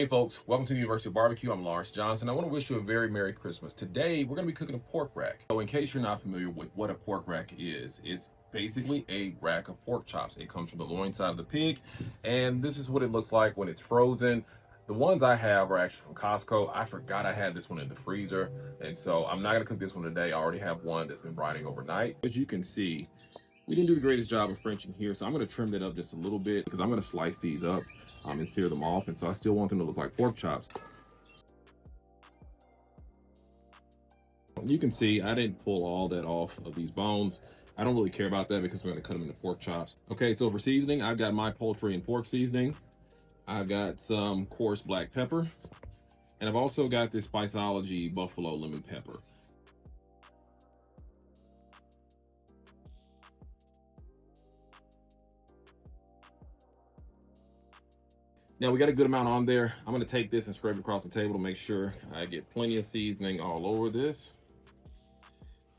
Hey folks, welcome to the University of Barbecue. I'm Lawrence Johnson. I want to wish you a very Merry Christmas. Today, we're going to be cooking a pork rack. So in case you're not familiar with what a pork rack is, it's basically a rack of pork chops. It comes from the loin side of the pig, and this is what it looks like when it's frozen. The ones I have are actually from Costco. I forgot I had this one in the freezer, and so I'm not going to cook this one today. I already have one that's been brining overnight. As you can see, we didn't do the greatest job of Frenching here, so I'm going to trim that up just a little bit because I'm going to slice these up and sear them off, and so I still want them to look like pork chops. You can see I didn't pull all that off of these bones. I don't really care about that because we're going to cut them into pork chops. Okay, so for seasoning, I've got my poultry and pork seasoning. I've got some coarse black pepper, and I've also got this Spiceology buffalo lemon pepper. Now we got a good amount on there. I'm gonna take this and spread it across the table to make sure I get plenty of seasoning all over this.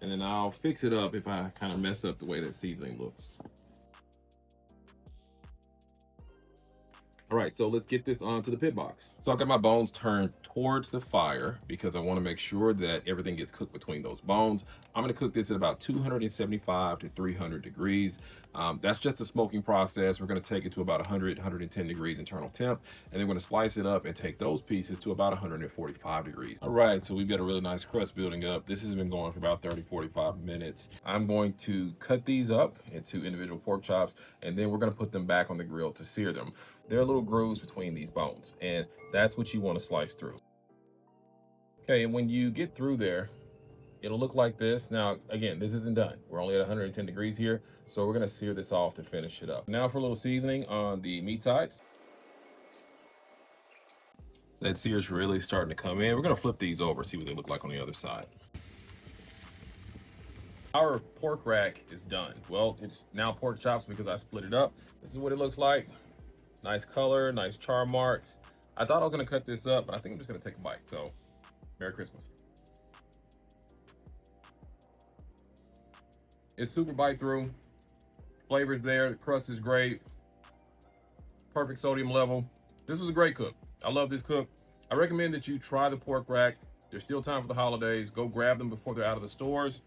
And then I'll fix it up if I kind of mess up the way that seasoning looks. All right, so let's get this onto the pit box. So I've got my bones turned towards the fire because I want to make sure that everything gets cooked between those bones. I'm going to cook this at about 275 to 300 degrees. That's just a smoking process. We're going to take it to about 100, 110 degrees internal temp, and then we're going to slice it up and take those pieces to about 145 degrees. All right, so we've got a really nice crust building up. This has been going for about 30, 45 minutes. I'm going to cut these up into individual pork chops, and then we're going to put them back on the grill to sear them. There are little grooves between these bones, and that's what you want to slice through. Okay, and when you get through there, it'll look like this. Now, again, this isn't done. We're only at 110 degrees here, so we're gonna sear this off to finish it up. Now for a little seasoning on the meat sides. That sear's really starting to come in. We're gonna flip these over, see what they look like on the other side. Our pork rack is done. Well, it's now pork chops because I split it up. This is what it looks like. Nice color, nice char marks. I thought I was gonna cut this up, but I think I'm just gonna take a bite. So, Merry Christmas. It's super bite through. Flavor's there, the crust is great. Perfect sodium level. This was a great cook. I love this cook. I recommend that you try the pork rack. There's still time for the holidays. Go grab them before they're out of the stores.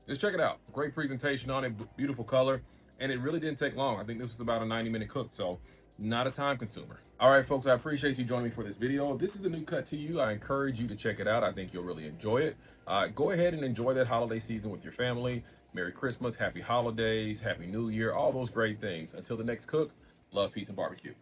Just check it out. Great presentation on it, beautiful color, and it really didn't take long. I think this was about a 90-minute cook, so not a time consumer. All right, folks, I appreciate you joining me for this video. If this is a new cut to you, I encourage you to check it out. I think you'll really enjoy it. Go ahead and enjoy that holiday season with your family. Merry Christmas, happy holidays, happy New Year, all those great things. Until the next cook, love, peace, and barbecue.